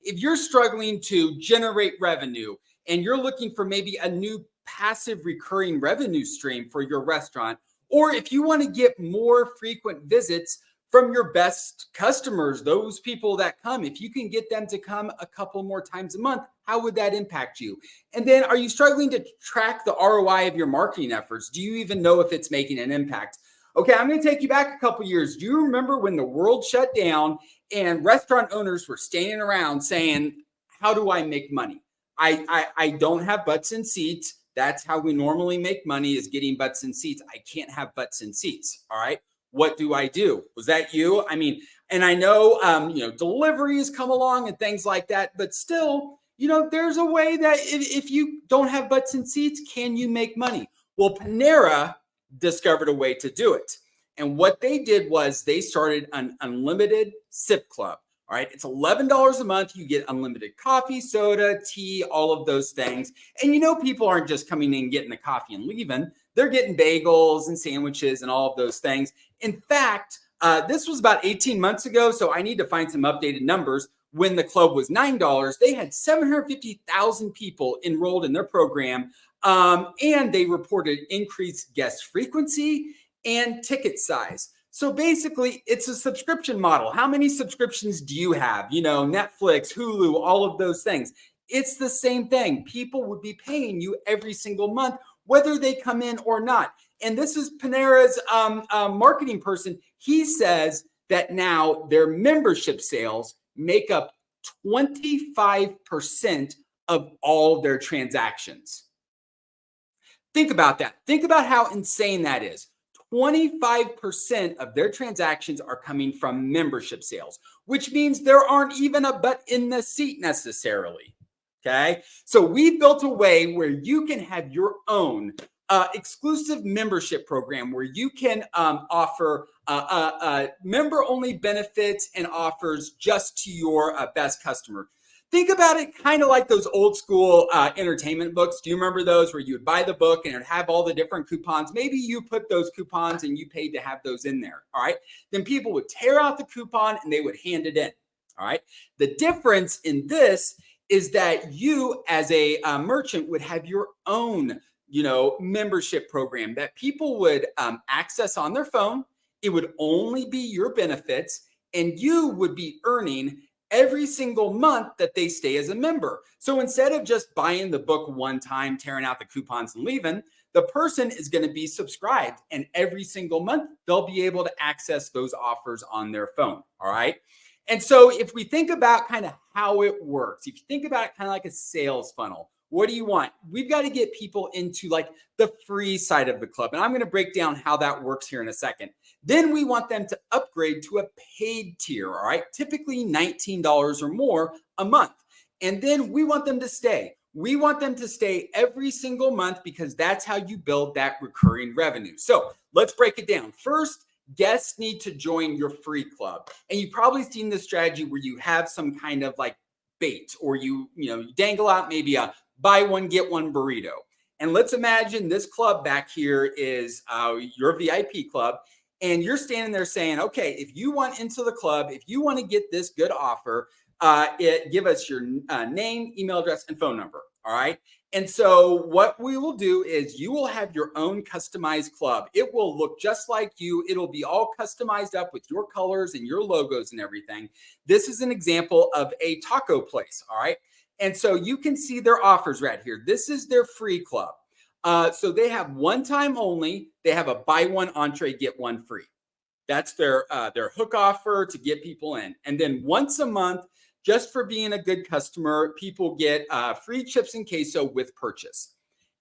if you're struggling to generate revenue and you're looking for maybe a new passive recurring revenue stream for your restaurant, or if you want to get more frequent visits from your best customers, those people that come, if you can get them to come a couple more times a month, how would that impact you? And then are you struggling to track the ROI of your marketing efforts? Do you even know if it's making an impact? Okay, I'm going to take you back a couple years. Do you remember when the world shut down and restaurant owners were standing around saying, how do I make money? I don't have butts in seats. That's how we normally make money, is getting butts in seats. I can't have butts in seats. All right. What do I do? Was that you? I mean, and I know, deliveries come along and things like that, but still, there's a way that if you don't have butts in seats, can you make money? Well, Panera discovered a way to do it. And what they did was they started an unlimited sip club. All right. It's $11 a month. You get unlimited coffee, soda, tea, all of those things. And people aren't just coming in, getting the coffee and leaving. They're getting bagels and sandwiches and all of those things. In fact, this was about 18 months ago. So I need to find some updated numbers. When the club was $9, they had 750,000 people enrolled in their program. And they reported increased guest frequency and ticket size. So basically, it's a subscription model. How many subscriptions do you have? Netflix, Hulu, all of those things. It's the same thing. People would be paying you every single month, whether they come in or not. And this is Panera's marketing person. He says that now their membership sales make up 25% of all their transactions. Think about that. Think about how insane that is. 25% of their transactions are coming from membership sales, which means there aren't even a butt in the seat necessarily. Okay. So we've built a way where you can have your own exclusive membership program where you can offer member-only benefits and offers just to your best customer. Think about it kind of like those old school entertainment books. Do you remember those where you would buy the book and it would have all the different coupons? Maybe you put those coupons and you paid to have those in there. All right. Then people would tear out the coupon and they would hand it in. All right. The difference in this is that you as a merchant would have your own, membership program that people would access on their phone. It would only be your benefits and you would be earning every single month that they stay as a member. So instead of just buying the book one time, tearing out the coupons and leaving, the person is going to be subscribed. And every single month, they'll be able to access those offers on their phone. All right. And so if we think about kind of how it works, if you think about it kind of like a sales funnel, what do you want? We've got to get people into like the free side of the club. And I'm going to break down how that works here in a second. Then we want them to upgrade to a paid tier, all right? Typically $19 or more a month. And then we want them to stay. We want them to stay every single month because that's how you build that recurring revenue. So let's break it down. First, guests need to join your free club. And you've probably seen this strategy where you have some kind of like bait or you dangle out maybe a buy one, get one burrito. And let's imagine this club back here is your VIP club. And you're standing there saying, okay, if you want into the club, if you want to get this good offer, give us your name, email address, and phone number. All right. And so what we will do is you will have your own customized club. It will look just like you. It'll be all customized up with your colors and your logos and everything. This is an example of a taco place. All right. And so you can see their offers right here. This is their free club. So they have one time only. They have a buy one entree, get one free. That's their hook offer to get people in. And then once a month, just for being a good customer, people get free chips and queso with purchase.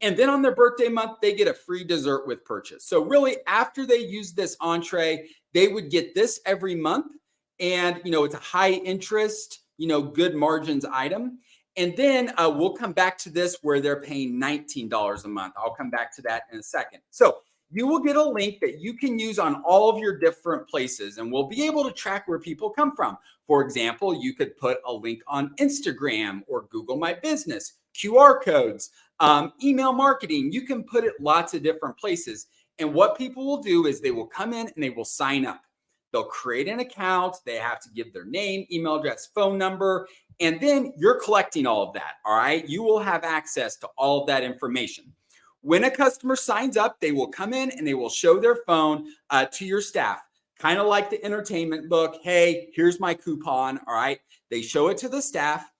And then on their birthday month, they get a free dessert with purchase. So really, after they use this entree, they would get this every month. And, it's a high interest, good margins item. And then we'll come back to this where they're paying $19 a month. I'll come back to that in a second. So you will get a link that you can use on all of your different places, and we'll be able to track where people come from. For example, you could put a link on Instagram or Google My Business, QR codes, email marketing. You can put it lots of different places. And what people will do is they will come in and they will sign up. They'll create an account. They have to give their name, email address, phone number. And then you're collecting all of that. All right. You will have access to all of that information. When a customer signs up, they will come in and they will show their phone to your staff, kind of like the entertainment book. Hey, here's my coupon. All right. They show it to the staff.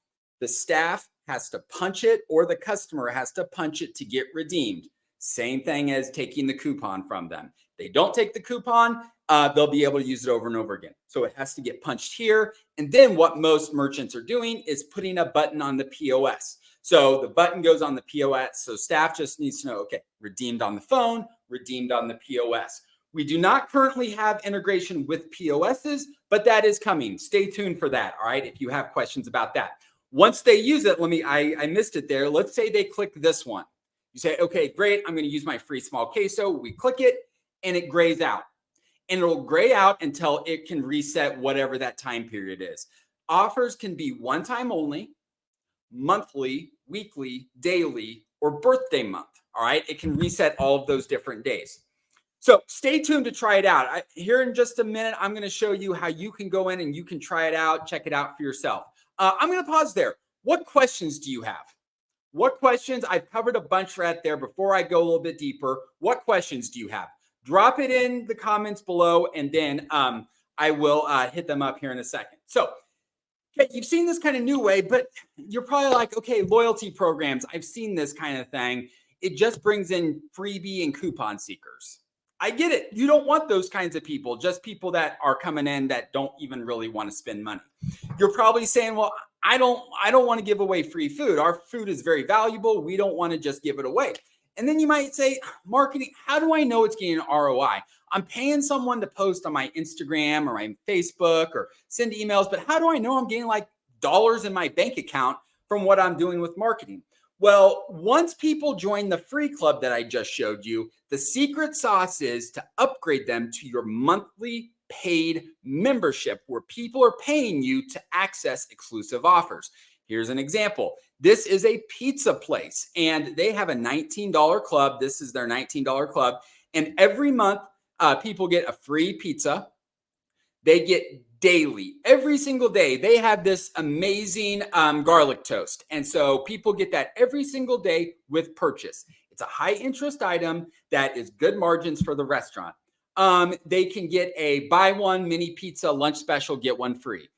The staff has to punch it, or the customer has to punch it to get redeemed. Same thing as taking the coupon from them. They don't take the coupon, they'll be able to use it over and over again. So it has to get punched here. And then what most merchants are doing is putting a button on the POS. So the button goes on the POS. So staff just needs to know, okay, redeemed on the phone, redeemed on the POS. We do not currently have integration with POSs, but that is coming. Stay tuned for that. All right. If you have questions about that. Once they use it, I missed it there. Let's say they click this one. You say, okay, great. I'm going to use my free small queso. We click it and it grays out. And it'll gray out until it can reset whatever that time period is. Offers can be one time only, monthly, weekly, daily, or birthday month. All right. It can reset all of those different days. So stay tuned to try it out. Here in just a minute, I'm going to show you how you can go in and you can try it out, check it out for yourself. I'm going to pause there. What questions do you have? What questions? I've covered a bunch right there. Before I go a little bit deeper, what questions do you have? Drop it in the comments below, and then I will hit them up here in a second. So, okay, you've seen this kind of new way, but you're probably like, okay, loyalty programs. I've seen this kind of thing. It just brings in freebie and coupon seekers. I get it. You don't want those kinds of people, just people that are coming in that don't even really want to spend money. You're probably saying, well, I don't want to give away free food. Our food is very valuable. We don't want to just give it away. And then you might say, marketing, how do I know it's getting an ROI? I'm paying someone to post on my Instagram or my Facebook or send emails, but how do I know I'm getting like dollars in my bank account from what I'm doing with marketing? Well, once people join the free club that I just showed you, the secret sauce is to upgrade them to your monthly paid membership, where people are paying you to access exclusive offers. Here's an example. This is a pizza place, and they have a $19 club. This is their $19 club. And every month, people get a free pizza. They get daily, every single day. They have this amazing garlic toast. And so people get that every single day with purchase. It's a high interest item that is good margins for the restaurant. They can get a buy one mini pizza lunch special, get one free.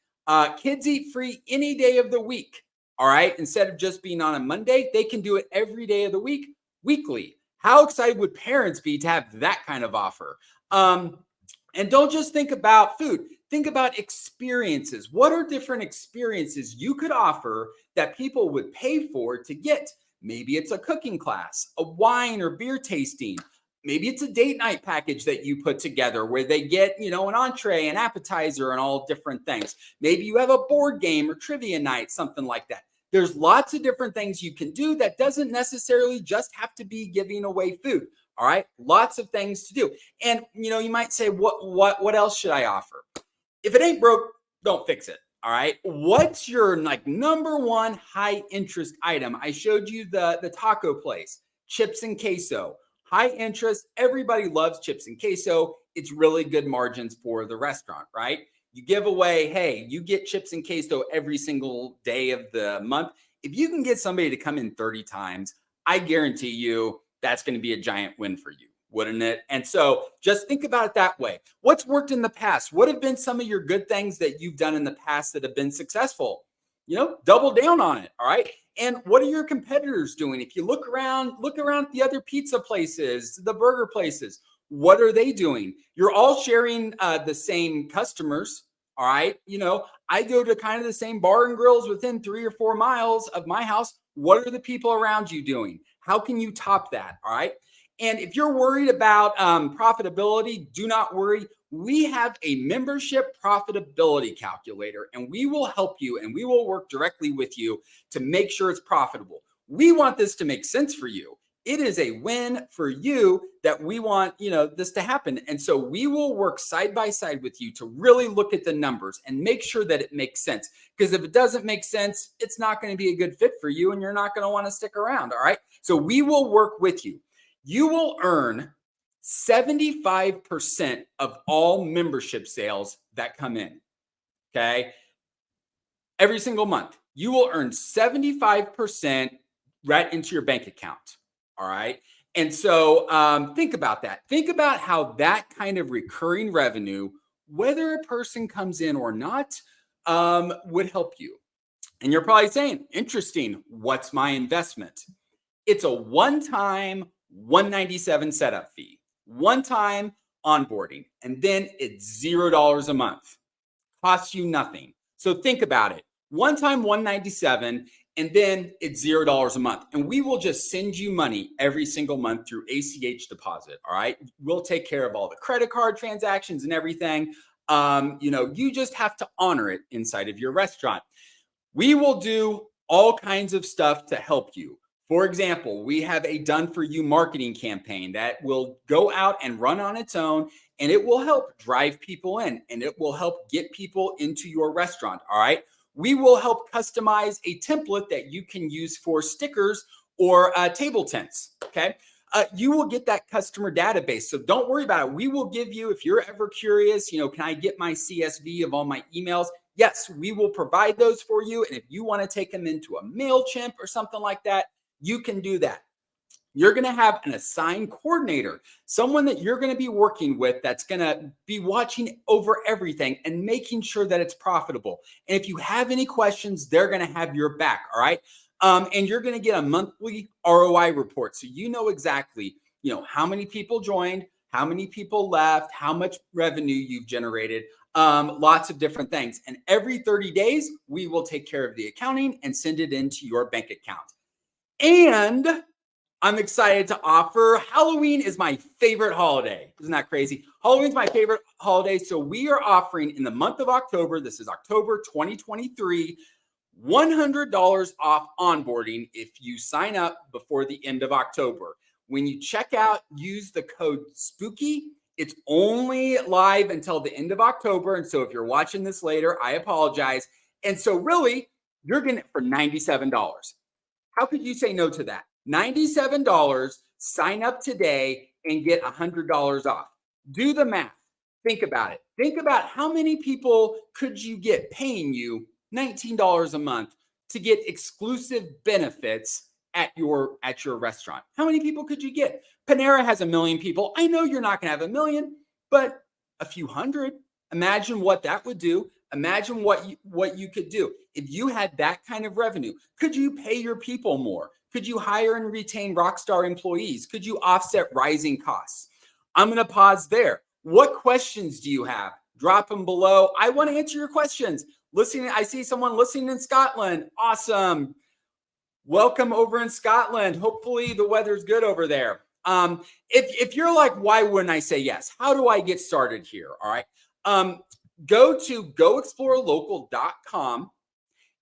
Kids eat free any day of the week. All right. Instead of just being on a Monday, they can do it every day of the week, weekly. How excited would parents be to have that kind of offer? And don't just think about food. Think about experiences. What are different experiences you could offer that people would pay for to get? Maybe it's a cooking class, a wine or beer tasting. Maybe it's a date night package that you put together where they get, an entree, an appetizer, and all different things. Maybe you have a board game or trivia night, something like that. There's lots of different things you can do that doesn't necessarily just have to be giving away food. All right. Lots of things to do. And, you might say, what else should I offer? If it ain't broke, don't fix it. All right. What's your number one high interest item? I showed you the taco place, chips and queso, high interest. Everybody loves chips and queso. It's really good margins for the restaurant, right? You give away, hey, you get chips and queso every single day of the month. If you can get somebody to come in 30 times, I guarantee you that's going to be a giant win for you, wouldn't it? And so just think about it that way. What's worked in the past? What have been some of your good things that you've done in the past that have been successful? Double down on it. All right. And what are your competitors doing? If you look around at the other pizza places, the burger places, what are they doing? You're all sharing the same customers. All right. I go to kind of the same bar and grills within 3 or 4 miles of my house. What are the people around you doing? How can you top that? All right. And if you're worried about profitability, do not worry. We have a membership profitability calculator, and we will help you and we will work directly with you to make sure it's profitable. We want this to make sense for you. It is a win for you that we want, this to happen. And so we will work side by side with you to really look at the numbers and make sure that it makes sense. Because if it doesn't make sense, it's not going to be a good fit for you and you're not going to want to stick around. All right. So we will work with you. You will earn 75% of all membership sales that come in. Okay. Every single month, you will earn 75% right into your bank account. All right. And so think about that. Think about how that kind of recurring revenue, whether a person comes in or not, would help you. And you're probably saying, interesting, what's my investment? It's a one-time 197 setup fee, one-time onboarding, and then it's $0 a month. Costs you nothing. So think about it. One time 197, and then it's $0 a month. And we will just send you money every single month through ACH deposit. All right. We'll take care of all the credit card transactions and everything. You just have to honor it inside of your restaurant. We will do all kinds of stuff to help you. For example, we have a done for you marketing campaign that will go out and run on its own, and it will help drive people in, and it will help get people into your restaurant. All right. We will help customize a template that you can use for stickers or table tents. Okay. You will get that customer database. So don't worry about it. We will give you, if you're ever curious, can I get my CSV of all my emails? Yes, we will provide those for you. And if you want to take them into a MailChimp or something like that, you can do that. You're going to have an assigned coordinator, someone that you're going to be working with that's going to be watching over everything and making sure that it's profitable. And if you have any questions, they're going to have your back. All right. And you're going to get a monthly ROI report. So you know exactly, how many people joined, how many people left, how much revenue you've generated, lots of different things. And every 30 days, we will take care of the accounting and send it into your bank account. And I'm excited to offer. Halloween is my favorite holiday. Isn't that crazy? Halloween's my favorite holiday. So we are offering in the month of October, this is October 2023, $100 off onboarding if you sign up before the end of October. When you check out, use the code SPOOKY. It's only live until the end of October. And so if you're watching this later, I apologize. And so really, you're getting it for $97. How could you say no to that? $97, sign up today and get $100 off. Do the math. Think about it. Think about how many people could you get paying you $19 a month to get exclusive benefits at your restaurant. How many people could you get? Panera has 1 million people. I know you're not going to have 1 million, but a few hundred. Imagine what that would do. Imagine what you could do if you had that kind of revenue. Could you pay your people more? Could you hire and retain rockstar employees? Could you offset rising costs? I'm going to pause there. What questions do you have? Drop them below. I want to answer your questions. I see someone listening in Scotland. Awesome. Welcome over in Scotland. Hopefully the weather's good over there. If you're like, why wouldn't I say yes? How do I get started here? All right. Go to goexplorelocal.com.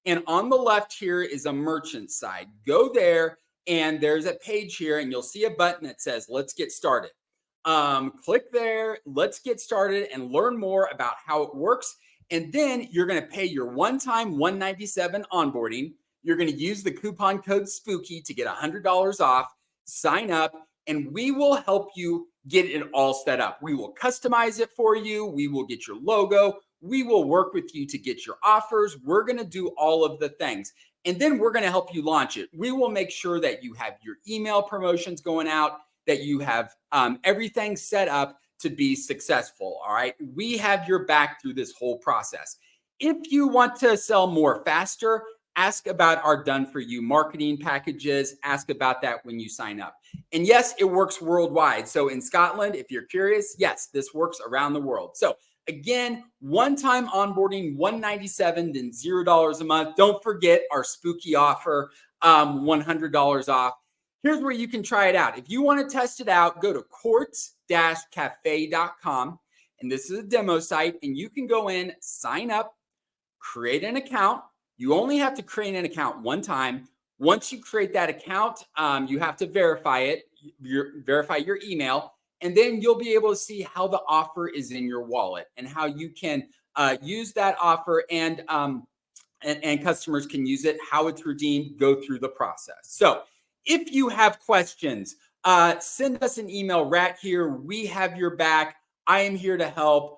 And on the left here is a merchant side. Go there and there's a page here and you'll see a button that says, let's get started. Click there, let's get started and learn more about how it works. And then you're going to pay your one-time $197 onboarding. You're going to use the coupon code SPOOKY to get $100 off, sign up, and we will help you get it all set up. We will customize it for you. We will get your logo. We will work with you to get your offers. We're going to do all of the things. And then we're going to help you launch it. We will make sure that you have your email promotions going out, that you have everything set up to be successful. All right. We have your back through this whole process. If you want to sell more faster, ask about our done for you marketing packages. Ask about that when you sign up. And yes, it works worldwide. So in Scotland, if you're curious, yes, this works around the world. So again, one-time onboarding, $197, then $0 a month. Don't forget our spooky offer, $100 off. Here's where you can try it out. If you want to test it out, go to quartz-cafe.com. And this is a demo site. And you can go in, sign up, create an account. You only have to create an account one time. Once you create that account, you have to verify it, verify your email. And then you'll be able to see how the offer is in your wallet and how you can use that offer and customers can use it, how it's redeemed, go through the process. So if you have questions, send us an email right here. We have your back. I am here to help.